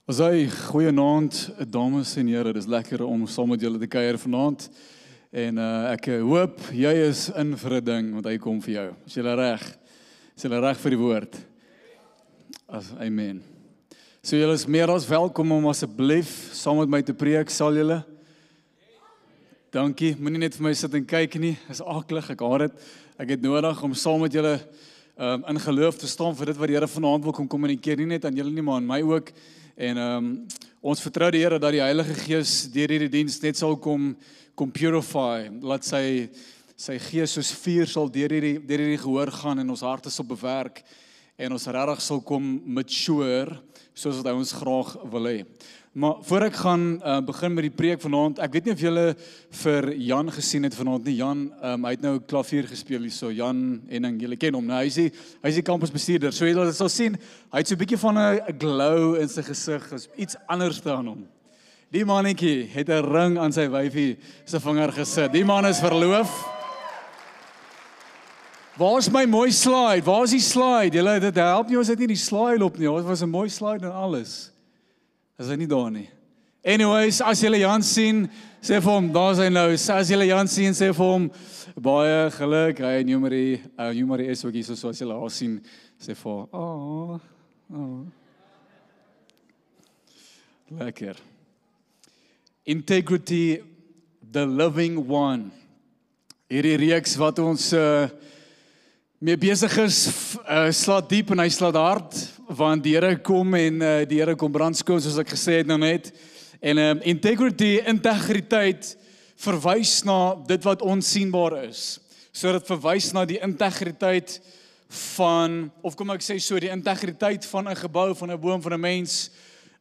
Goeienaand, dames en here, dit is lekker om saam met julle te kuier vanaand. En ek hoop jy is in vir 'n ding, want hy kom vir jou. Is julle reg? Is julle reg vir die woord? Amen. So julle is meer as welkom om asseblief saam met my te preek, sal julle? Dankie, moenie net vir my sit en kyk nie, is aklig, ek haat dit. Ek het nodig om saam met julle in geloof te staan vir dit wat die Here vanaand wil kom kommunikeer, nie net aan julle nie, maar aan my ook. En ons vertrou die Here dat die Heilige Gees deur hierdie diens net sal kom purify, laat sy Gees soos vuur sal deur hierdie gehoor gaan en ons harte sal bewerk en ons regtig sal kom mature soos wat hy ons graag wil hê. Maar voor ek gaan begin met die preek vanaand, ek weet nie of julle vir Jan gesien het vanaand nie. Jan, hy het nou klavier gespeel hier so, Jan en julle ken hom. Nou, hy is die kampusbestuurder. So julle sal sien, hy het so 'n bietjie van 'n glow in sy gesig, is iets anders aan hom. Die mannetjie het 'n ring aan sy wyfie se vinger gesit. Die man is verloof. Waar is my mooi slide? Waar is die slide? Julle, dit help nie, ons het nie die slide op nie. Dit was 'n mooi slide en alles. Is hy nie daar nie. Anyways, as julle Jan sien, sê vir hom, daar is hy nou. As julle Jan sien, sê vir hom, baie geluk, hy en Jumari is ook hier, soos julle al sien, sê vir hom, lekker. Integrity, the living one. Hierdie reeks wat ons mee besig is, slaat diep en hy slaat hard, want die Here kom en die Here kom brandskoon, soos ek gesê het nou net. En integriteit verwys na dit wat onsienbaar is. So dit verwys na die integriteit van, of kom ek sê so, die integriteit van 'n gebou, van 'n boom, van 'n mens,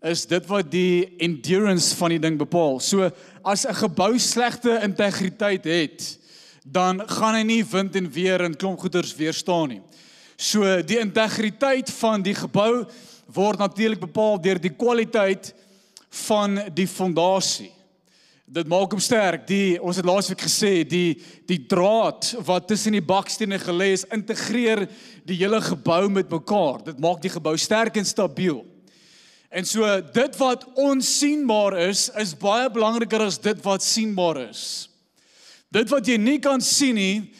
is dit wat die endurance van die ding bepaal. So as 'n gebou slegte integriteit het, dan gaan hy nie wind en weer en klomp goeders weerstaan nie. So die integriteit van die gebou word natuurlik bepaal deur die kwaliteit van die fondasie. Dit maak hom sterk. Ons het laasweek gesê, die draad wat tussen die bakstene gelê is, integreer die hele gebou met mekaar. Dit maak die gebou sterk en stabiel. En so dit wat onsienbaar is baie belangriker as dit wat sienbaar is. Dit wat jy nie kan sien nie,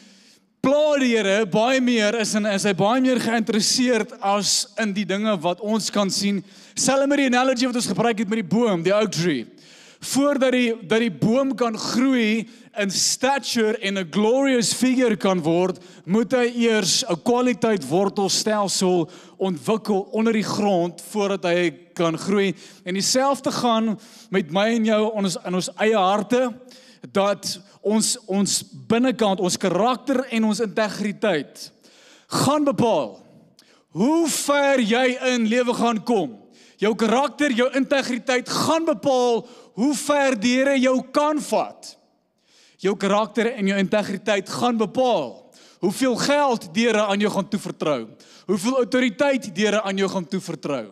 pla die Here baie meer is hy baie meer geïnteresseerd as in die dinge wat ons kan sien. Selfs met die analogy wat ons gebruik het met die boom, die oak tree. Voordat die boom kan groei in stature en 'n glorious figure kan word, moet hy eers 'n kwaliteit wortelstelsel ontwikkel onder die grond voordat hy kan groei. En dieselfde gaan met my en jou in ons eie harte, dat ons binnekant, ons karakter en ons integriteit gaan bepaal hoe ver jy in lewe gaan kom. Jou karakter, jou integriteit gaan bepaal hoe ver die Here jou kan vat. Jou karakter en jou integriteit gaan bepaal hoeveel geld die Here aan jou gaan toevertrou. Hoeveel autoriteit die Here aan jou gaan toevertrou.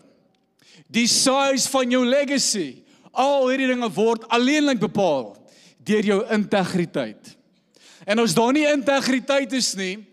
Die size van jou legacy, al hierdie dinge word alleenlik bepaal deur jou integriteit. En as daar nie integriteit is nie,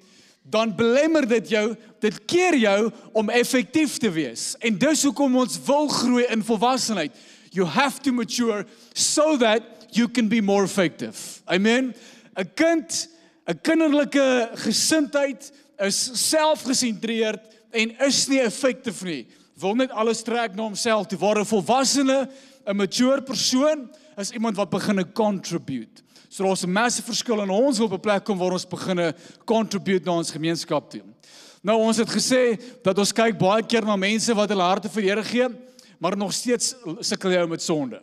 dan belemmer dit keer jou om effektief te wees. En dis hoekom ons wil groei in volwassenheid. You have to mature so that you can be more effective. Amen. 'n kinderlike gesindheid is selfgesentreerd en is nie effektief nie. Wil net alles trek na homself toe. Waar 'n volwassene, 'n mature persoon is iemand wat begin contribute. So daar's 'n massive verskil en ons wil op 'n plek kom waar ons begin contribute na ons gemeenskap toe. Nou ons het gesê dat ons kyk baie keer na mense wat hulle harte vir die Here gee, maar nog steeds sukkel jy met sonde.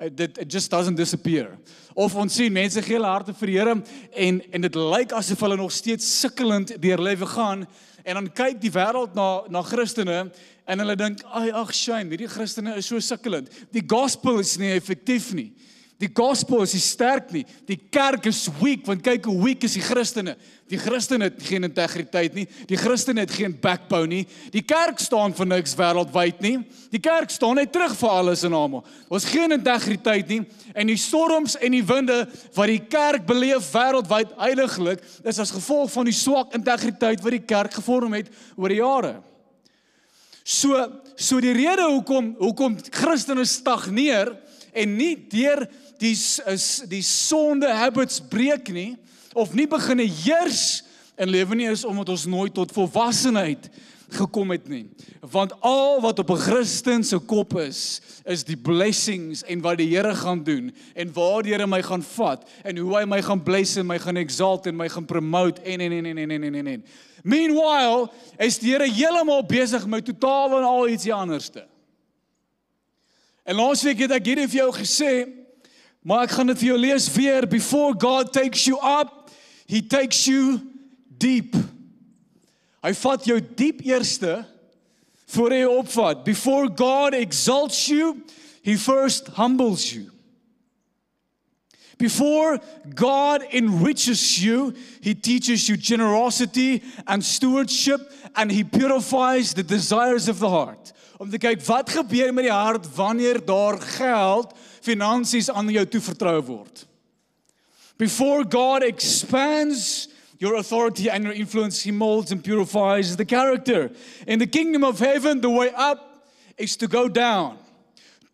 It just doesn't disappear. Of ons sien mense gee hulle harte vir die Here en dit lyk asof hulle nog steeds sukkelend deur lewe gaan en dan kyk die wêreld na Christene en hulle dink, ag shame, hierdie Christene is so sukkelend. Die gospel is nie effektief nie. Die gospel is nie sterk nie. Die kerk is weak, want kyk hoe weak is die Christene. Die Christene het geen integriteit nie. Die Christene het geen backbone nie. Die kerk staan vir niks wêreldwyd nie. Die kerk staan net terug vir alles en almal. Ons geen integriteit nie. En die storms en die winde wat die kerk beleef wêreldwyd heiliglik, is as gevolg van die swak integriteit wat die kerk gevorm het oor die jare. So die rede hoekom Christene stagneer en nie deur die sonde habits breek nie, of nie begin heers in lewe nie, is omdat ons nooit tot volwassenheid gekom het nie. Want al wat op 'n Christen se kop is die blessings en wat die Here gaan doen en waar die Here my gaan vat en hoe hy my gaan bless en my gaan exalt en my gaan promote en. Meanwhile is die Here heeltemal besig met totaal en al ietsie anderste. En laasweek het ek hierdie vir jou gesê, maar ek gaan dit vir jou lees weer. Before God takes you up, He takes you deep. Hy vat jou diep eerste voor hy jou opvat. Before God exalts you, He first humbles you. Before God enriches you, He teaches you generosity and stewardship, and He purifies the desires of the heart. Om te kyk wat gebeur met die hart wanneer daar geld, finansies aan jou toevertrou word. Before God expands your authority and your influence, He molds and purifies the character. In the kingdom of heaven, the way up is to go down.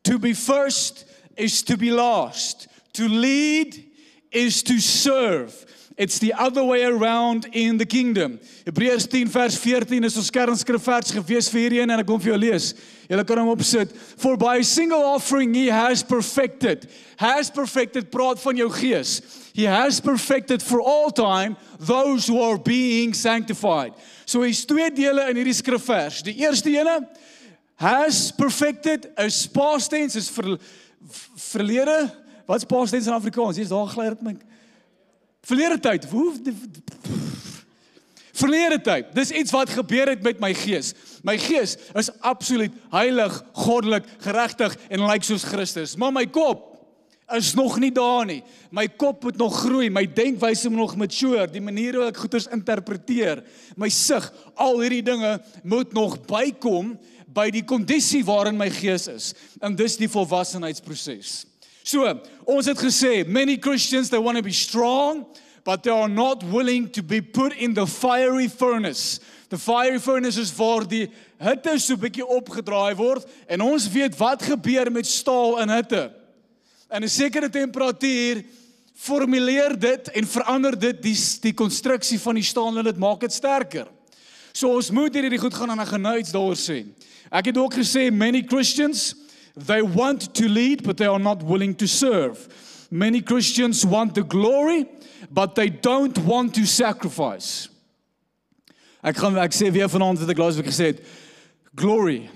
To be first is to be last. To lead is to serve. It's the other way around in the kingdom. Hebreërs 10 vers 14 is ons kernskrifvers gewees vir hierdie en ek wil vir jou lees. Julle kan hom opsit. For by a single offering He has perfected. Has perfected praat van jou gees. He has perfected for all time those who are being sanctified. So hier's twee dele in hierdie skrifvers. Die eerste ene, has perfected, is past tense, is verlede. Wat's past tense in Afrikaans? Hier's daar gly dit my. Verlede tyd. Verlede tyd. Dis iets wat gebeur het met my gees. My gees is absoluut heilig, goddelik, geregtig en lyk soos Christus. Maar my kop is nog nie daar nie. My kop moet nog groei, my denkwyse moet nog mature, die manier hoe ek goeders interpreteer, my sig, al hierdie dinge moet nog bykom by die kondisie waarin my gees is. En dis die volwassenheidsproses. So, ons het gesê, many Christians, they want to be strong, but they are not willing to be put in the fiery furnace. The fiery furnace is waar die hitte so 'n bietjie opgedraai word, en ons weet wat gebeur met staal in hitte. En 'n sekere temperatuur formuleer dit en verander dit die konstruksie van die staal en dit maak dit sterker. So ons moet hierdie goed gaan en ek gaan nou iets daaroor sê. Ek het ook gesê, many Christians, they want to lead, but they are not willing to serve. Many Christians want the glory, but they don't want to sacrifice. Ek sê weer vanaand wat ek laasweek gesê het, glory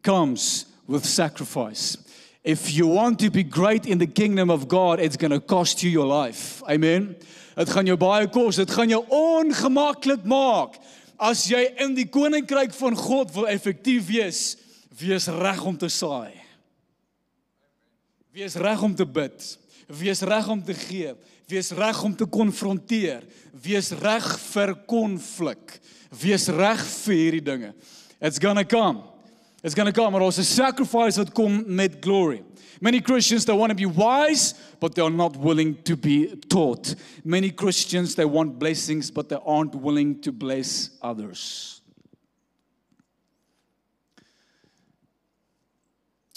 comes with sacrifice. If you want to be great in the kingdom of God, it's going to cost you your life. Amen. Het gaan jou baie kos, het gaan jou ongemaklik maak. As jy in die koninkryk van God wil effektief wees, wees reg om te saai. Wees reg om te bid. Wees reg om te gee. Wees reg om te konfronteer. Wees reg vir konflik. Wees reg vir hierdie dinge. It's gonna come. It's going to come. Maar ons 'n sacrifice wat kom met glory. Many Christians, they want to be wise, but they are not willing to be taught. Many Christians, they want blessings, but they aren't willing to bless others.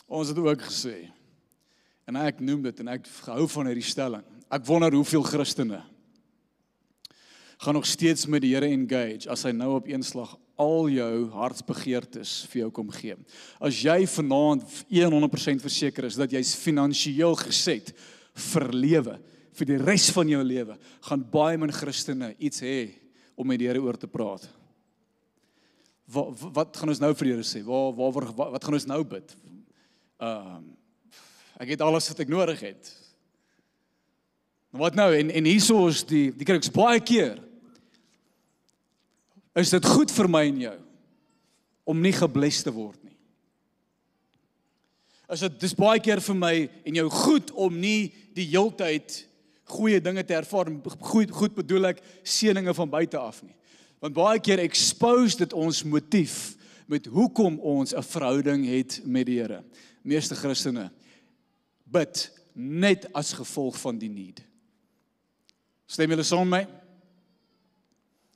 Ons het ook gesê, en ek noem dit, en ek hou van hierdie stelling, ek wonder hoeveel Christene gaan nog steeds met die Here engage, as hy nou op een slag al jou hartsbegeertes vir jou kom gee. As jy vanaand 100% verseker is dat jy's finansiëel geset vir lewe, vir die res van jou lewe, gaan baie min Christene iets hê om met die Here oor te praat. Wat gaan ons nou vir die Here sê? Wat gaan ons nou bid? Ek het alles wat ek nodig het. Wat nou? En hierso is die kruks baie keer. Is dit goed vir my en jou om nie gebless te word nie? Dis baie keer vir my en jou goed om nie die heeltyd goeie dinge te ervaar, goed bedoel ek seëninge van buite af nie. Want baie keer expose dit ons motief met hoekom ons 'n verhouding het met die Here. Meeste Christene bid net as gevolg van die need. Stem julle saam met my?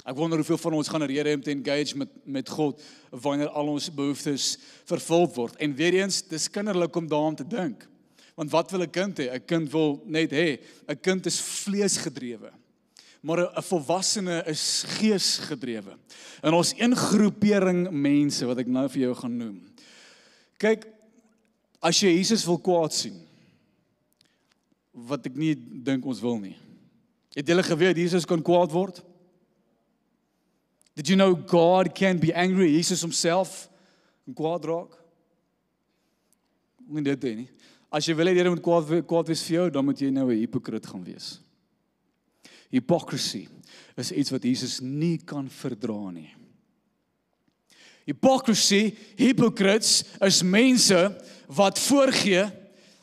Ek wonder hoeveel van ons gaan 'n rede hê om te engage met God wanneer al ons behoeftes vervul word. En weer eens, dis kinderlik om daaraan te dink. Want wat wil 'n kind hê? 'n Kind wil net hê. 'n Kind is vleesgedrewe. Maar 'n volwassene is geesgedrewe. En ons een groepering mense wat ek nou vir jou gaan noem. Kyk, as jy Jesus wil kwaad sien, wat ek nie dink ons wil nie. Het julle geweet Jesus kan kwaad word? Did you know God can be angry? Jesus himself kan kwaad raak? Nie dit nie. As jy wil hê Here moet kwaad wees vir jou, dan moet jy nou 'n hipokrit gaan wees. Hypocrisy is iets wat Jesus nie kan verdra nie. Hypocrites is mense wat voorgee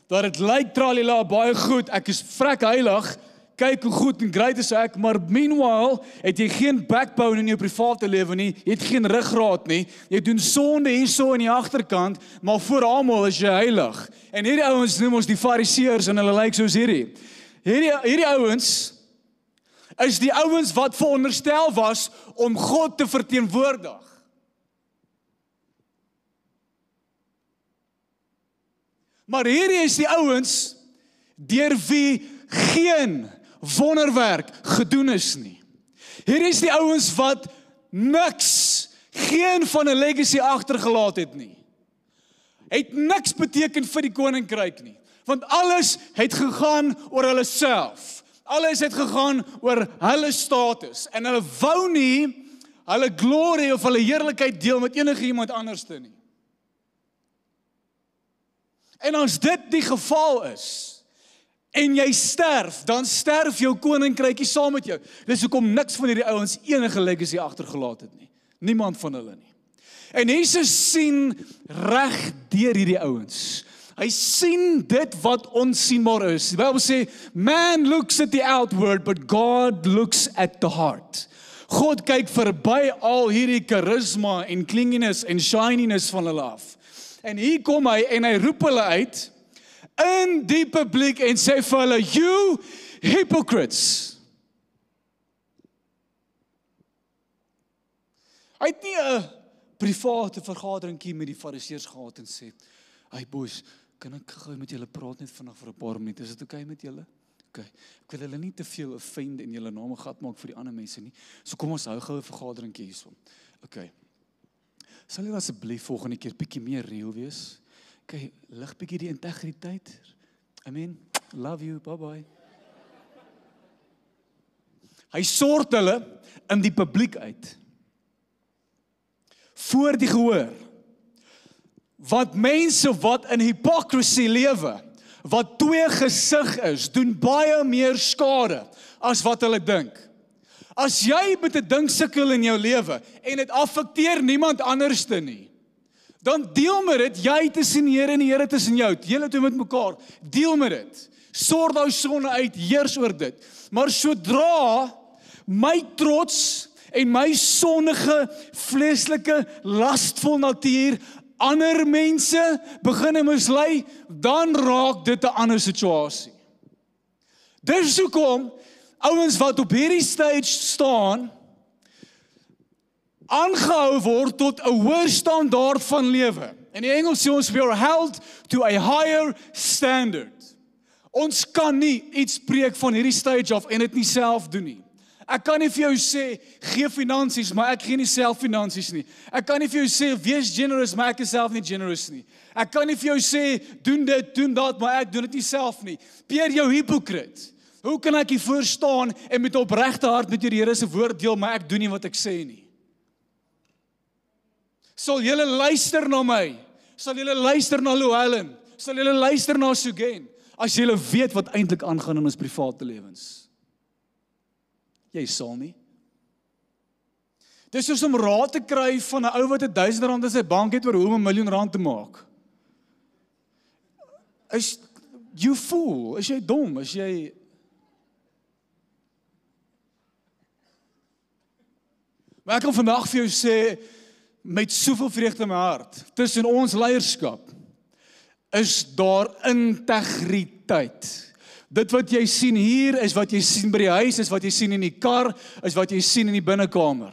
dat dit lyk tralala baie goed, ek is vrek heilig, kyk hoe goed en great is ek, maar meanwhile het jy geen backbone in jou private lewe nie, jy het geen ruggraat nie, jy doen sonde hierso in die agterkant, maar voor almal is jy heilig. En hierdie ouens noem ons die fariseërs en hulle lyk soos hierdie. Hierdie ouens is die ouens wat veronderstel was om God te verteenwoordig. Maar hierdie is die ouens deur wie geen wonderwerk gedoen is nie. Hierdie is die ouens wat niks, geen van 'n legacy agtergelaat het nie. Het niks beteken vir die koninkryk nie, want alles het gegaan oor hulle self. Alles het gegaan oor hulle status en hulle wou nie hulle glorie of hulle heerlikheid deel met enige iemand anderste nie. En as dit die geval is en jy sterf, dan sterf jou koninkrykie saam met jou. Dis hoekom niks van hierdie ouens enige legacy agtergelaat het nie. Niemand van hulle nie. En Jesus sien reg deur hierdie ouens. Hy sien dit wat onsienbaar is. Die Bybel sê, man looks at the outward, but God looks at the heart. God kyk verby al hierdie charisma en klinginess en shininess van hulle af. En hier kom hy en hy roep hulle uit in die publiek en sê vir hulle, you hypocrites. Hy het nie 'n private vergaderingkie met die fariseërs gehad en sê, hey boys, kan ek gou met julle praat net vandag vir 'n paar minute, is dit okay met julle? Okay, ek wil hulle nie te veel offend en julle name gat maak vir die ander mense nie, so kom ons hou gou 'n vergaderingkie hierso. Okay, sal julle asseblief volgende keer bietjie meer real wees? Okay, lig bietjie die integriteit. Amen, love you, bye bye. Hy sort hulle in die publiek uit. Voor die gehoor. Want mense wat in hypocrisy lewe, wat tweegesig is, doen baie meer skade as wat hulle dink. As jy met 'n ding sukkel in jou lewe en dit affekteer niemand anderste nie, dan deel met dit, jy tussen die Here en die Here tussen jou, julle twee met mekaar, deel met dit. Sort daai sonde uit, heers oor dit. Maar sodra my trots en my sondige, vleeslike, lastvol natuur ander mense begin mislei, dan raak dit 'n ander situasie. Dis hoekom ouens wat op hierdie stage staan, aangehou word tot 'n hoër standaard van lewe. In die Engels sê ons, we are held to a higher standard. Ons kan nie iets preek van hierdie stage af en dit nie self doen nie. Ek kan nie vir jou sê, gee finansies, maar ek gee nie self finansies nie. Ek kan nie vir jou sê, wees generous, maar ek is self nie generous nie. Ek kan nie vir jou sê, doen dit, doen dat, maar ek doen dit nie self nie. Peer jou hypocriet. Hoe kan ek hier voor staan en met opregte hart met die Here se woord deel, maar ek doen nie wat ek sê nie? Sal julle luister na my? Sal julle luister na Louwelen? Sal julle luister na Sugen? As julle weet wat eintlik aangaan in ons private lewens? Jy sal nie. Dis soos om raad te kry van 'n ou wat R1000 in sy bank het oor hoe om R1 miljoen te maak. Is you fool? Is jy dom? Is jy... Maar ek kan vandag vir jou sê, met soveel vreugde in my hart, tussen ons leierskap, is daar integriteit. Dit wat jy sien hier, is wat jy sien by die huis, is wat jy sien in die kar, is wat jy sien in die binnekamer.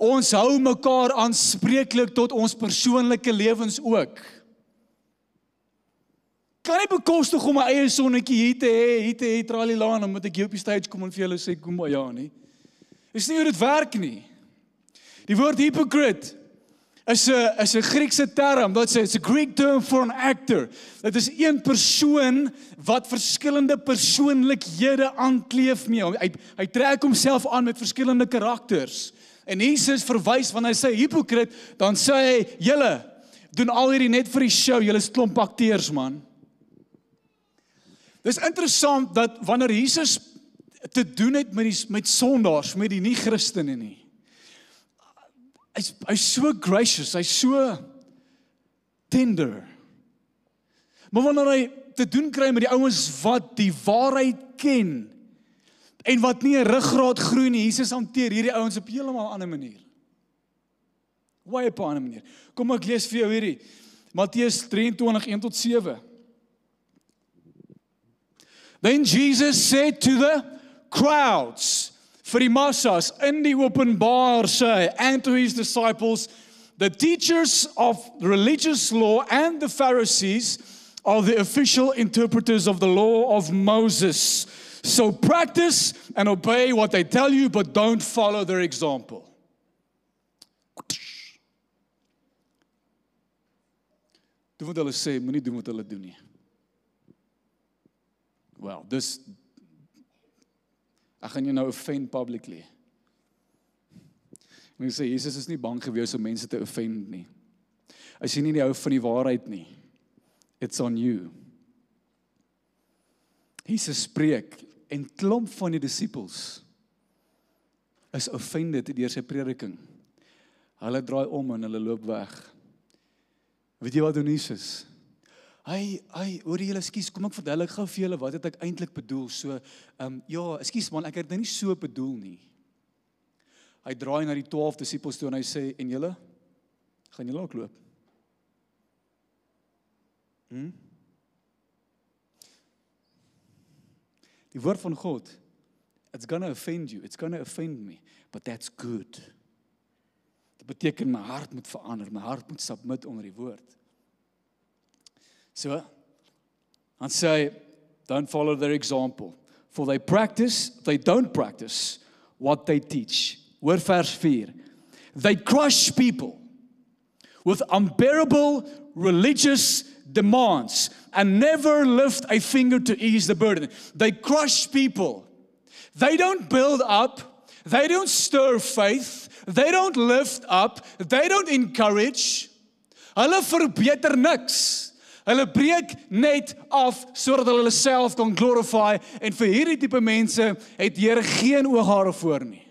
Ons hou mekaar aanspreeklik tot ons persoonlike lewens ook. Kan nie bekostig om my eie sonnetjie hier te hê, tralilaan, dan moet ek hier op die stage kom en vir julle sê, kom maar ja nie. Dis nie hoe dit werk nie. Die woord hypocrite is 'n Griekse term, it's a Greek term for an actor. Dit is een persoon wat verskillende persoonlikhede aankleef mee. Hy trek homself aan met verskillende karakters. En Jesus verwys wanneer hy sê hypocrite, dan sê hy, julle doen al hierdie net vir die show, julle is klomp akteurs man. Dis interessant dat wanneer Jesus te doen het met sondaars, met die nie-Christene nie, hy's so gracious, hy's so tender. Maar wanneer hy te doen kry met die ouens wat die waarheid ken, en wat nie 'n ruggraat groei nie, Jesus hanteer hierdie ouens op heeltemal 'n ander manier. Hoe op 'n ander manier? Kom ek lees vir jou hierdie, Matteus 23, 1-7. Then Jesus said to the crowds, vir die massas in die openbaar sê, and to his disciples, the teachers of religious law and the Pharisees are the official interpreters of the law of Moses. So practice and obey what they tell you, but don't follow their example. Doen wat hulle sê, moenie doen wat hulle doen nie. Well, ek gaan jou nou offend publicly. En ek sê, Jesus is nie bang gewees om mense te offend nie. As jy nie hou van die waarheid nie, it's on you. Jesus spreek, en klomp van die disippels is offended deur sy prediking. Hulle draai om en hulle loop weg. Weet jy wat doen Jesus? Hoor julle, ekskuus, kom ek vertel ek gou vir julle wat het ek eintlik bedoel. So, ja, ekskuus man, ek het dit nie so bedoel nie. Hy draai na die 12 disippels toe en hy sê, en julle, gaan julle ook loop? Die woord van God, it's gonna offend you, it's gonna offend me, but that's good. Dit beteken my hart moet verander, my hart moet submit onder die woord. So, dan sê hy, don't follow their example, for they don't practice what they teach. Hoor vers 4. They crush people with unbearable religious demands and never lift a finger to ease the burden. They crush people. They don't build up. They don't stir faith. They don't lift up. They don't encourage. Hulle verbeter niks. Hulle breek net af sodat hulle self kan glorify, en vir hierdie tipe mense het die Here geen ooghare voor nie.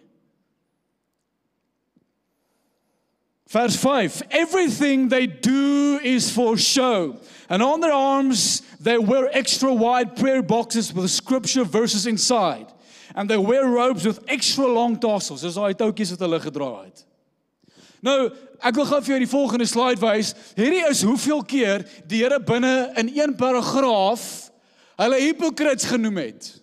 Vers 5, everything they do is for show. And on their arms, they wear extra wide prayer boxes with scripture verses inside. And they wear robes with extra long tassels. Dis daai toutjies wat hulle gedra het. Nou, ek wil gou vir jou die volgende slide wys. Hierdie is hoeveel keer die Here binne in een paragraaf hulle hypocrites genoem het.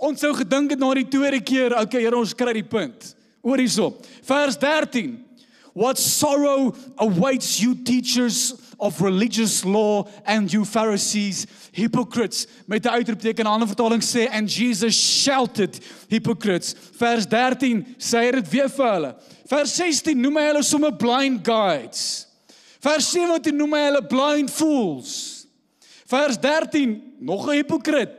Ons sou gedink het na die tweede keer, okay, Here, ons kry die punt. Hoor hierso. Vers 13. What sorrow awaits you teachers of religious law and you Pharisees, hypocrites. Met 'n uitroepteken, 'n ander vertaling sê, and Jesus shouted, hypocrites. Vers 13 sê hy dit weer vir hulle. Vers 16 noem hy hulle sommer blind guides. Vers 17 noem hy hulle blind fools. Vers 13, nog 'n hypocriet.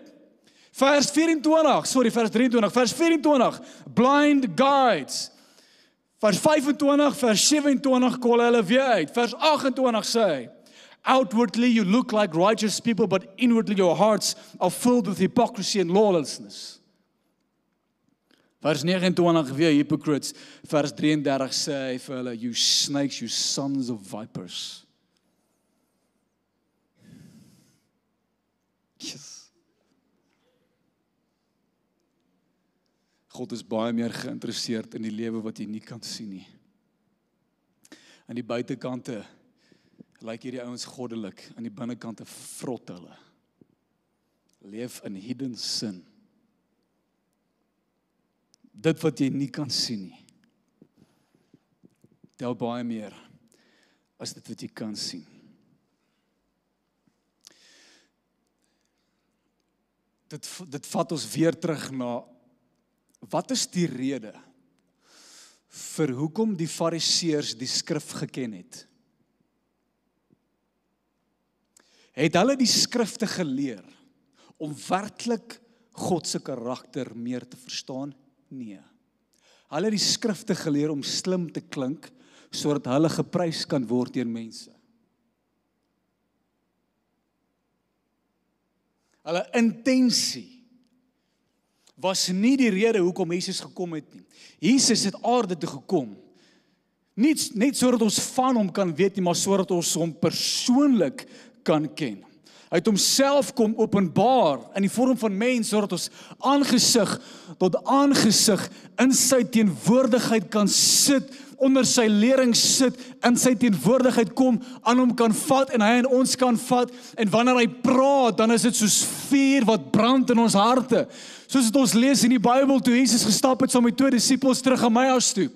Vers 23, vers 24, blind guides. Vers 25, vers 27 call hulle weer uit. Vers 28 sê, outwardly you look like righteous people, but inwardly your hearts are filled with hypocrisy and lawlessness. Vers 29 weer hypocrites. Vers 33 sê hy vir hulle, you snakes, you sons of vipers. Yes. God is baie meer geïnteresseerd in die lewe wat jy nie kan sien nie. Aan die buitekante lyk hierdie ouens goddelik, aan die binnekante vrot hulle. leef in hidden sin. Dit wat jy nie kan sien nie, tel baie meer as dit wat jy kan sien. Dit vat ons weer terug na, wat is die rede vir hoekom die Fariseërs die skrif geken het? Het hulle die skrifte geleer om werklik God se karakter meer te verstaan? Nee. Hulle het die skrifte geleer om slim te klink, sodat hulle geprys kan word deur mense. Hulle intensie was nie die rede hoekom Jesus gekom het nie. Jesus het aarde toe gekom, net sodat ons van hom kan weet nie, maar sodat ons hom persoonlik kan ken. Hy het homself kom openbaar in die vorm van mens, sodat ons aangesig tot aangesig in sy teenwoordigheid kan sit, onder sy lering sit, in sy teenwoordigheid kom, aan hom kan vat en hy in ons kan vat, en wanneer hy praat, dan is dit soos vuur wat brand in ons harte. Soos het ons lees in die Bybel, toe Jesus gestap het saam met 2 disippels terug Emmaus toe.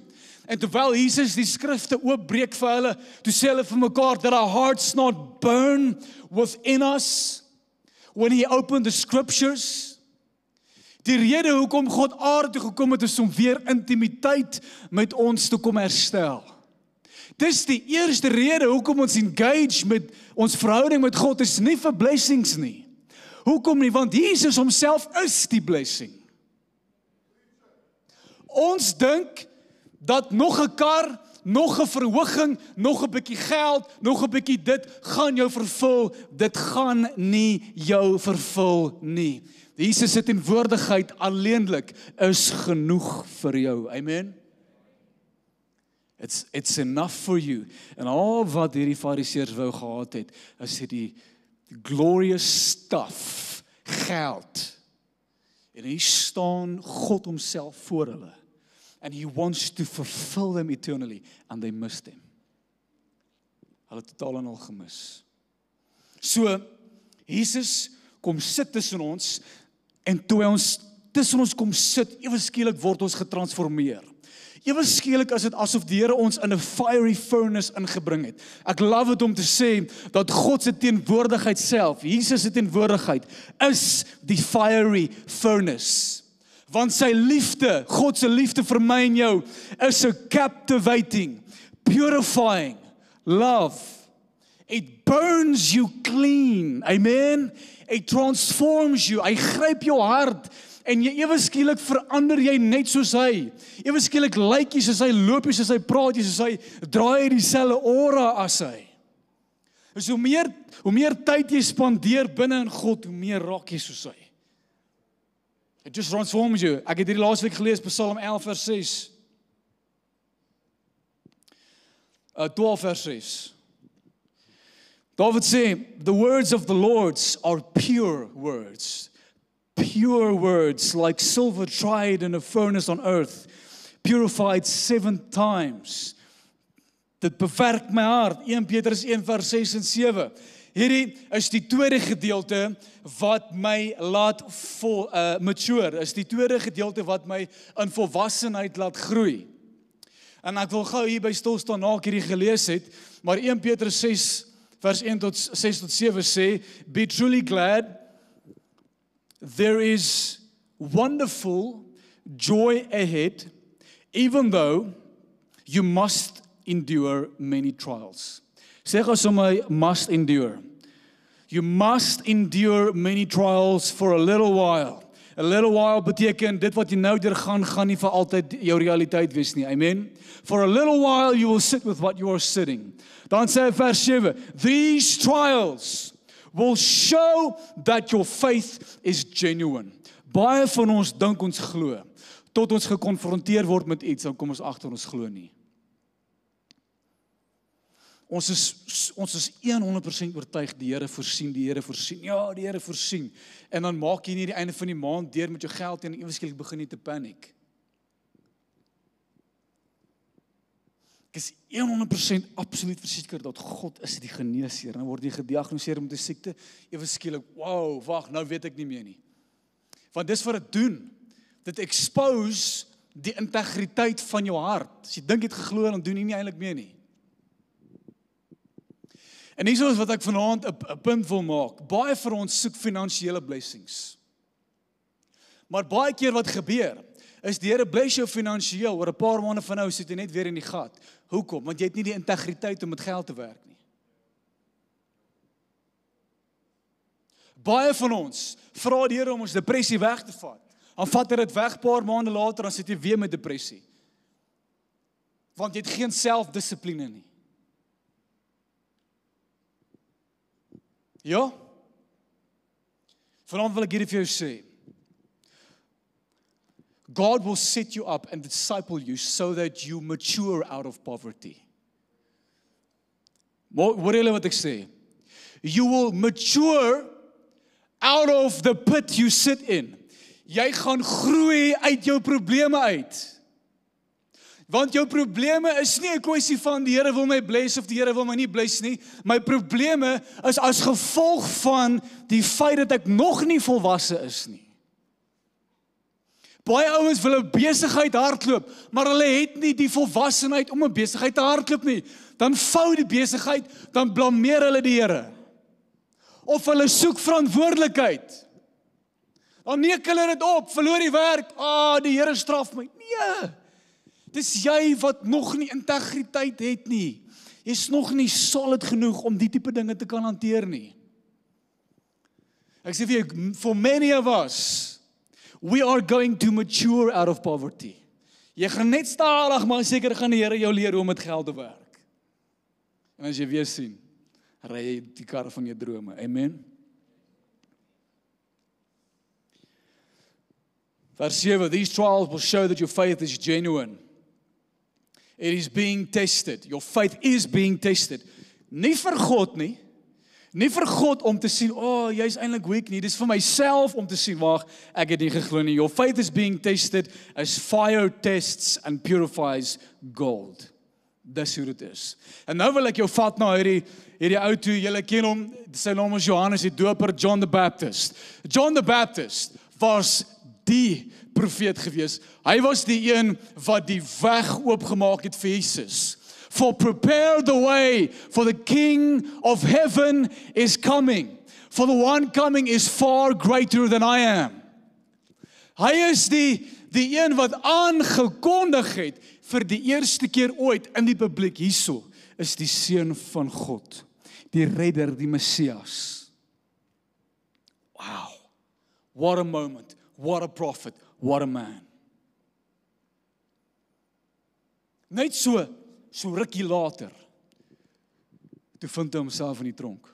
En terwyl Jesus die skrifte oopbreek vir hulle, toe sê hulle vir mekaar, that our hearts not burn within us, when he opened the scriptures. Die rede hoekom God aarde toe gekom het, is om weer intimiteit met ons te kom herstel. Dis die eerste rede hoekom ons engage met ons verhouding met God, is nie vir blessings nie. Hoekom nie? Want Jesus homself is die blessing. Ons dink dat nog 'n kar, nog 'n verhoging, nog 'n bietjie geld, nog 'n bietjie dit, gaan jou vervul. Dit gaan nie jou vervul nie. Jesus se teenwoordigheid alleenlik is genoeg vir jou. Amen. It's enough for you. En al wat hierdie Fariseërs wou gehad het, is die glorious stuff, geld. En hier staan God homself voor hulle. And he wants to fulfill them eternally. And they missed him. Hulle het totaal en al gemis. So, Jesus kom sit tussen ons, en toe hy ons tussen ons kom sit, ewe skielik word ons getransformeer. Ewe skielik is dit asof die Here ons in 'n fiery furnace ingebring het. Ek love dit om te sê, dat God se teenwoordigheid self, Jesus se teenwoordigheid, is die fiery furnace. Want sy liefde, God se liefde vir my en jou, is 'n captivating, purifying love. It burns you clean. Amen. It transforms you. Hy gryp jou hart en jy ewe skielik verander jy net soos hy. Ewe skielik lyk jy soos hy, loop jy soos hy, praat jy soos hy, draai jy dieselfde aura as hy. Dus hoe meer tyd jy spandeer binne in God, hoe meer raak jy soos hy. It just transforms you. Ek het hierdie laasweek gelees, Psalm 11 vers 6. 12 vers 6. David sê, the words of the Lord are pure words. Pure words, like silver tried in a furnace on earth, purified 7 times. Dit bewerk my hart. 1 Petrus 1 vers 6 en 7. Hierdie is die tweede gedeelte wat my laat mature. Is die tweede gedeelte wat my in volwassenheid laat groei. En ek wil gou hier by stil staan na ek hierdie gelees het, maar 1 Petrus 6 vers 1 tot 6 tot 7 sê, be truly glad, there is wonderful joy ahead, even though you must endure many trials. Sê gou sommer, must endure. You must endure many trials for a little while. A little while beteken, dit wat jy nou deurgaan, gaan nie vir altyd jou realiteit wees nie. Amen. For a little while you will sit with what you are sitting. Dan sê vers 7, these trials will show that your faith is genuine. Baie van ons dink ons glo, tot ons gekonfronteer word met iets, dan kom ons agter ons glo nie. Ons is 100% oortuig die Here voorsien, ja, die Here voorsien. En dan maak jy nie die einde van die maand deur met jou geld en ewe skielik begin jy te paniek. Ek is 100% absoluut verseker dat God is die geneesheer. En dan word jy gediagnoseer met 'n siekte, ewe skielik, wow, wag, nou weet ek nie meer nie. Want dis wat dit doen. Dit expose die integriteit van jou hart. As jy dink jy het geglo, dan doen jy nie eintlik meer nie. En hier is wat ek vanaand 'n punt wil maak. Baie van ons soek finansiële blessings. Maar baie keer wat gebeur, is die Here bless jou finansiëel, oor 'n paar maande van nou sit jy net weer in die gat. Hoekom? Want jy het nie die integriteit om met geld te werk nie. Baie van ons vra die Here om ons depressie weg te vat. Dan vat hy dit weg, paar maande later, dan sit jy weer met depressie. Want jy het geen selfdissipline nie. Ja? Vanaand wil ek hierdie vir jou sê. God will set you up and disciple you so that you mature out of poverty. Hoor julle wat ek sê? You will mature out of the pit you sit in. Jy gaan groei uit jou probleme uit. Want jou probleme is nie 'n kwessie van die Here wil my bless of die Here wil my nie bless nie. My probleme is as gevolg van die feit dat ek nog nie volwasse is nie. Baie ouens wil 'n besigheid hardloop, maar hulle het nie die volwassenheid om 'n besigheid te hardloop nie. Dan vou die besigheid, dan blameer hulle die Here. Of hulle soek verantwoordelikheid. Dan neek hulle dit op, verloor die werk, die Here straf my. Nee, dis jy wat nog nie integriteit het nie. Jy's nog nie solid genoeg om die tipe dinge te kan hanteer nie. Ek sê vir jou, for many of us, we are going to mature out of poverty. Jy gaan net stadig, maar seker gaan die Here jou leer hoe om met geld te werk. En as jy weer sien, ry jy die kar van jou drome. Amen. Vers 7, these trials will show that your faith is genuine. It is being tested. Your faith is being tested. Nie vir God nie. Nie vir God om te sien, jy's eintlik weak nie. Dis vir myself om te sien, wag, ek het nie geglo nie. Your faith is being tested as fire tests and purifies gold. Dis hoe dit is. En nou wil ek jou vat na hierdie ou toe, julle ken hom, sy naam is Johannes die Doper, John the Baptist. John the Baptist was die profeet gewees. Hy was die een wat die weg oopgemaak het vir Jesus. For prepare the way, for the King of heaven is coming. For the one coming is far greater than I am. Hy is die een wat aangekondig het vir die eerste keer ooit in die publiek. Hierso is die Seun van God, die Redder, die Messias. Wow, what a moment, what a prophet, what a man. Net so rukkie later, toe vind hy homself in die tronk.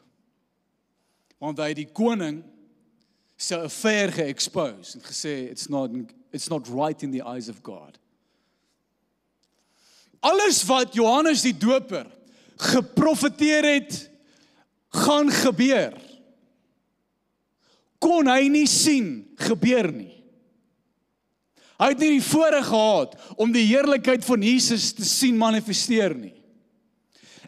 Want hy het die koning sy affair ge-expose en gesê, it's not right in the eyes of God. Alles wat Johannes die Doper geprofeteer het, gaan gebeur, kon hy nie sien gebeur nie. Hy het nie die voorreg gehad om die heerlikheid van Jesus te sien manifesteer nie.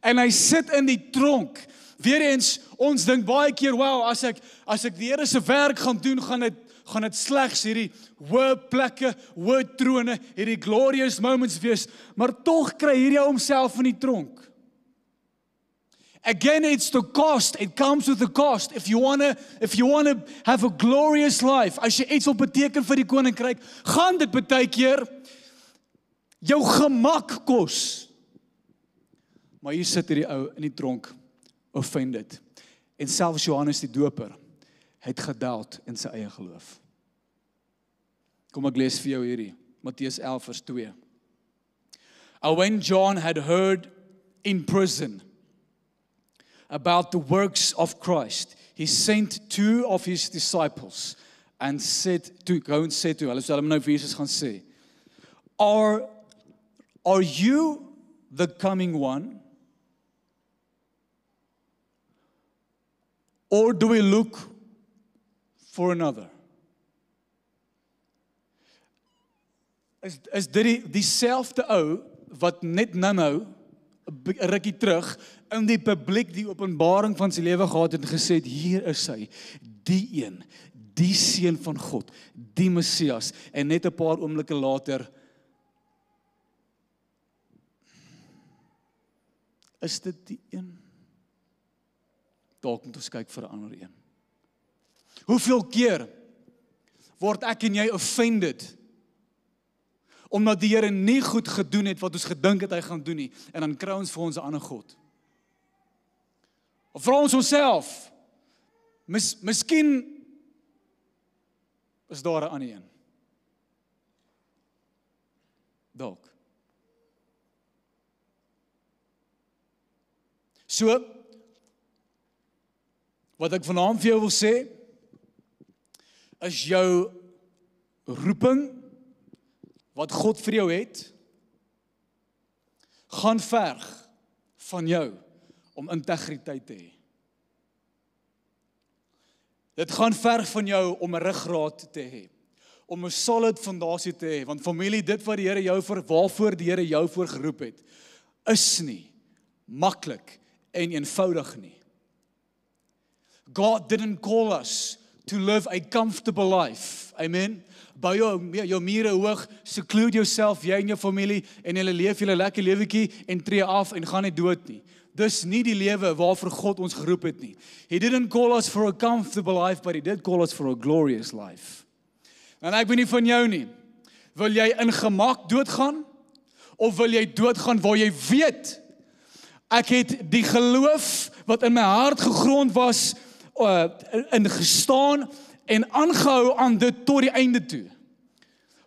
En hy sit in die tronk. Weereens, ons dink baie keer, wow, as ek die Here se werk gaan doen, gaan dit slegs hierdie hoë plekke, hoë trone, hierdie glorious moments wees, maar tog kry hierdie ou homself in die tronk. Again, it's the cost. It comes with the cost. If you wanna have a glorious life, as jy iets wil beteken vir die koninkryk, gaan dit baie keer jou gemak kos. Maar hier sit hierdie ou in die tronk, offended. En selfs Johannes die Doper het gedoubt in sy eie geloof. Kom ek lees vir jou hierdie, Matteus 11 vers 2. When John had heard in prison about the works of Christ, he sent 2 of his disciples and said to, go and say to, hulle sal hom nou vir Jesus gaan sê, are you the coming one? Or do we look for another? Is dit dieselfde ou wat net nou 'n rukkie terug in die publiek die openbaring van sy lewe gehad het en gesê het, hier is hy, die een, die seun van God, die Messias, en net 'n paar oomblikke later, is dit die een? Dalk moet ons kyk vir 'n ander een. Hoeveel keer word ek en jy offended, omdat die Here nie goed gedoen het wat ons gedink het hy gaan doen nie, en dan kry ons vir ons 'n ander God. Of vra ons onsself, miskien is daar 'n ander een. Dalk. So, wat ek vanaand vir jou wil sê, is jou roeping, wat God vir jou het, gaan verg van jou om integriteit te hê. Dit gaan verg van jou om 'n ruggraat te hê, om 'n solid fondasie te hê, want familie, dit wat die Here jou waarvoor die Here jou voor geroep het, is nie maklik en eenvoudig nie. God didn't call us to live a comfortable life. Amen. Bou jou mure hoog, seclude yourself, jy en jou familie, en julle leef julle lekker lewetjie en tree af en gaan nie dood nie. Dis nie die lewe waarvoor God ons geroep het nie. He didn't call us for a comfortable life, but he did call us for a glorious life. En ek weet nie van jou nie. Wil jy in gemak doodgaan? Of wil jy doodgaan waar jy weet, ek het die geloof wat in my hart gegrond was, in gestaan en aangehou aan dit tot die einde toe.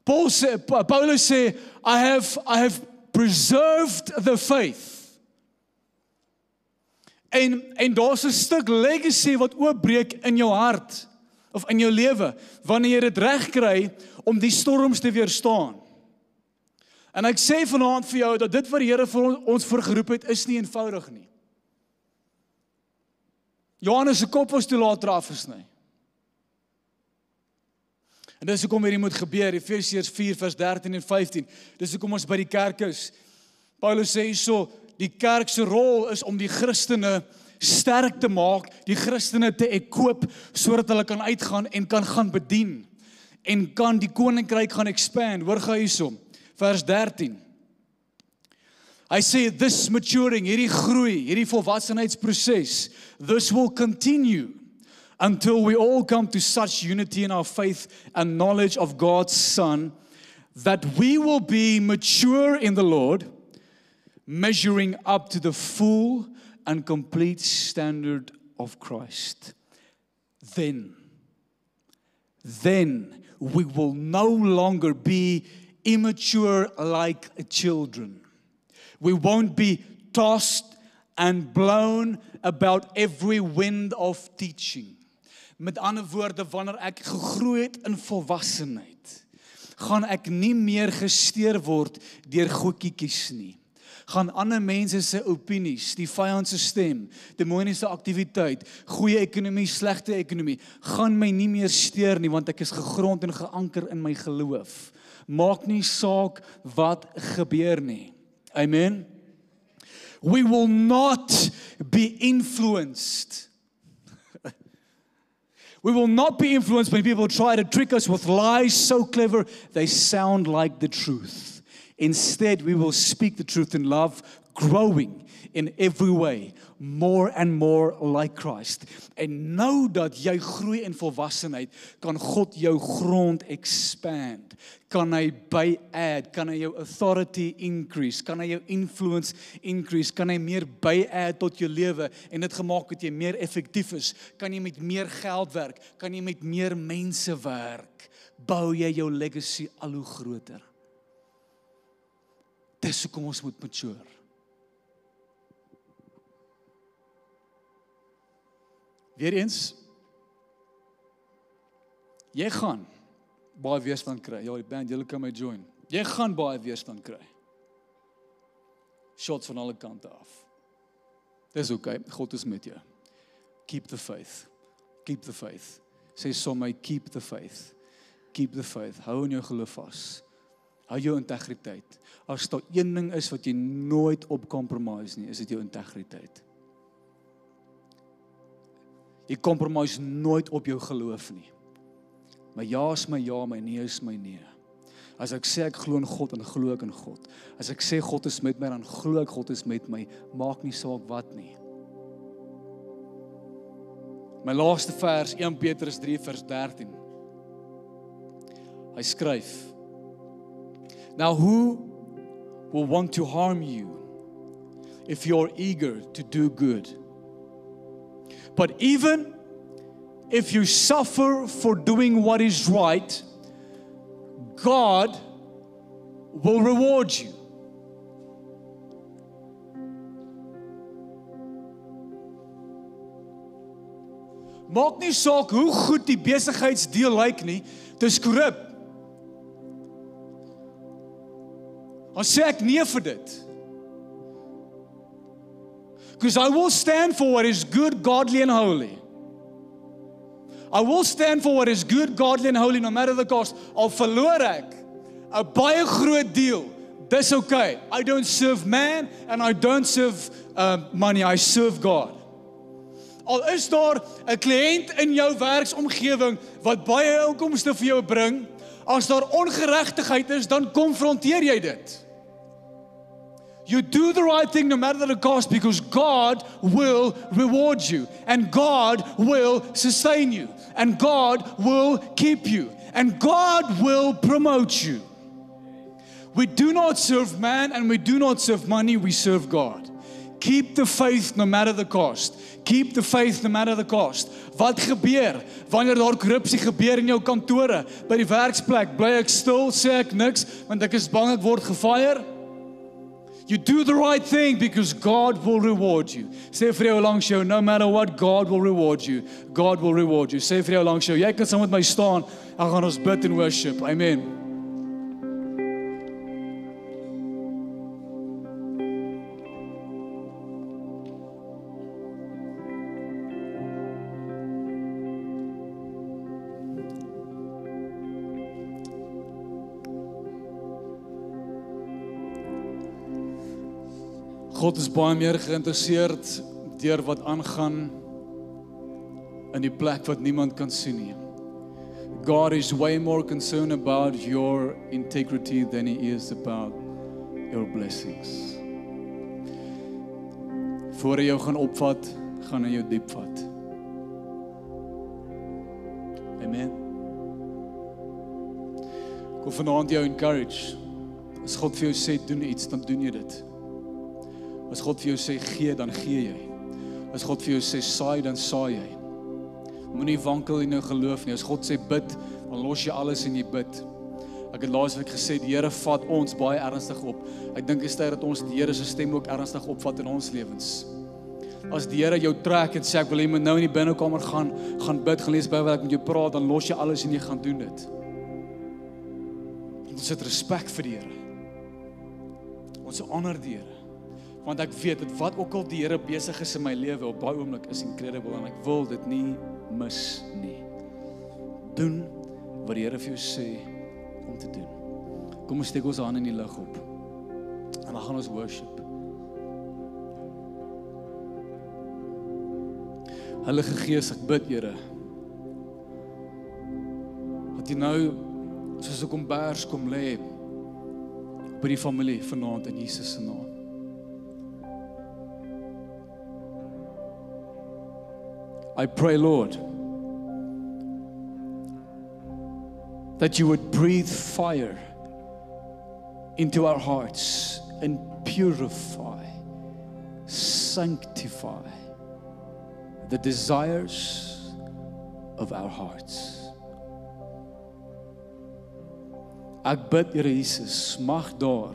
Paulus sê, I have preserved the faith. En daar's 'n stuk legacy wat oopbreek in jou hart, of in jou lewe, wanneer jy dit reg kry om die storms te weerstaan. En ek sê vanaand vir jou, dat dit wat die Here vir ons voorgeroep het, is nie eenvoudig nie. Johannes se kop was toe later afgesny. En dis hoekom hierdie moet gebeur, Efesiërs 4 vers 13 en 15. Dis hoekom ons by die kerk is. Paulus sê hierso, die kerk se rol is om die Christene sterk te maak, die Christene te equip, sodat hulle kan uitgaan en kan gaan bedien, en kan die koninkryk gaan expand. Hoor gou hierso, vers 13. Hy sê, this maturing, hierdie groei, hierdie volwassenheidsproses, this will continue until we all come to such unity in our faith and knowledge of God's Son, that we will be mature in the Lord, measuring up to the full and complete standard of Christ. Then we will no longer be immature like children. We won't be tossed and blown about every wind of teaching. Met ander woorde, wanneer ek gegroei het in volwassenheid, gaan ek nie meer gesteer word deur goedjies nie. Gaan ander mense se opinies, die vyand se stem, demoniese aktiwiteit, goeie ekonomie, slegte ekonomie, gaan my nie meer steur nie, want ek is gegrond en geanker in my geloof. Maak nie saak wat gebeur nie. Amen. We will not be influenced. We will not be influenced when people try to trick us with lies so clever they sound like the truth. Instead, we will speak the truth in love, growing in every way, more and more like Christ. En nou dat jy groei in volwassenheid, kan God jou grond expand. Kan hy by-add, kan hy jou authority increase, kan hy jou influence increase, kan hy meer by-add tot jou lewe, en dit gemaak dat jy meer effektief is, kan jy met meer geld werk, kan jy met meer mense werk, bou jy jou legacy al hoe groter. Dis hoekom ons moet mature. Weereens, jy gaan baie weerstand kry. Ja, die band, julle kan my join. Jy gaan baie weerstand kry. Shots van alle kante af. Dis okay, God is met jou. Keep the faith. Keep the faith. Sê saam my, keep the faith. Keep the faith. Hou in jou geloof vas. Hou jou integriteit. As daar een ding is wat jy nooit op compromise nie, is dit jou integriteit. Jy compromise nooit op jou geloof nie. My ja is my ja, my nee is my nee. As ek sê ek glo in God, dan glo ek in God. As ek sê God is met my, dan glo ek God is met my. Maak nie saak wat nie. My laaste vers, 1 Petrus 3 vers 13. Hy skryf, Now who will want to harm you if you're eager to do good? But even if you suffer for doing what is right, God will reward you. Maak nie saak hoe goed die besigheidsdeel lyk nie, dis korrup. Dan sê ek nee vir dit. Because I will stand for what is good, godly and holy. I will stand for what is good, godly and holy, no matter the cost. Al verloor ek 'n baie groot deel, dis okay. I don't serve man and I don't serve money, I serve God. Al is daar 'n kliënt in jou werksomgewing wat baie inkomste vir jou bring, as daar ongeregtigheid is, dan konfronteer jy dit. You do the right thing no matter the cost, because God will reward you, and God will sustain you, and God will keep you, and God will promote you. We do not serve man and we do not serve money, we serve God. Keep the faith no matter the cost. Keep the faith no matter the cost. Wat gebeur wanneer daar korrupsie gebeur in jou kantore, by die werksplek? Bly ek stil, sê ek niks, want ek is bang ek word gefire? You do the right thing because God will reward you. Sê vir jou langs jou, no matter what, God will reward you. God will reward you. Sê vir jou langs jou, jy kan saam met my staan, en gaan ons bid en worship. Amen. God is baie meer geïnteresseerd deur wat aangaan in die plek wat niemand kan sien nie. God is way more concerned about your integrity than he is about your blessings. Voor hy jou gaan opvat, gaan hy jou diep vat. Amen. Ek wil vanaand jou encourage. As God vir jou sê, doen iets, dan doen jy dit. As God vir jou sê gee, dan gee jy. As God vir jou sê saai, dan saai jy. Moenie wankel in jou geloof nie. As God sê bid, dan los jy alles en jy bid. Ek het laasweek gesê die Here vat ons baie ernstig op. Ek dink dit is tyd dat ons die Here se stem ook ernstig opvat in ons lewens. As die Here jou trek en sê ek wil jy moet nou in die binnekamer gaan bid, gaan lees Bybel, ek met jou praat, dan los jy alles en jy gaan doen dit. Ons het respek vir die Here. Ons honor die Here. Want ek weet dat wat ook al die Here besig is in my lewe op daai oomblik is incredible en ek wil dit nie mis nie. Doen wat die Here vir jou sê om te doen. Kom ons steek ons hande in die lug op. En dan gaan ons worship. Heilige Gees, ek bid, Here, dat jy nou soos 'n kombers kom lê by die familie vanaand in Jesus se naam. I pray, Lord, that you would breathe fire into our hearts and purify, sanctify the desires of our hearts. Ek bid, Here Jesus, mag daar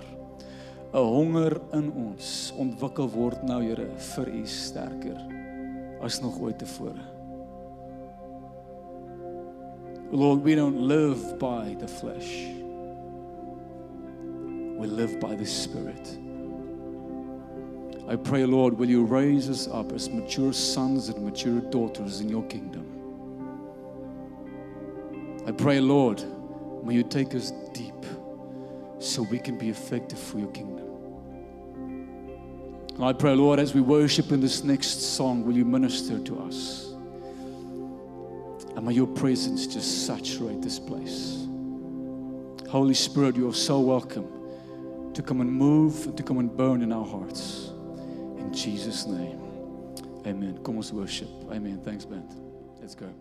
'n honger in ons ontwikkel word nou, Here, vir U sterker as nog ooit tevore. Lord, we don't live by the flesh. We live by the Spirit. I pray, Lord, will you raise us up as mature sons and mature daughters in your kingdom. I pray, Lord, may you take us deep so we can be effective for your kingdom. And I pray, Lord, as we worship in this next song, will you minister to us? And may your presence just saturate this place. Holy Spirit, you are so welcome to come and move and to come and burn in our hearts. In Jesus' name, amen. Come, let's worship. Amen. Thanks, band. Let's go.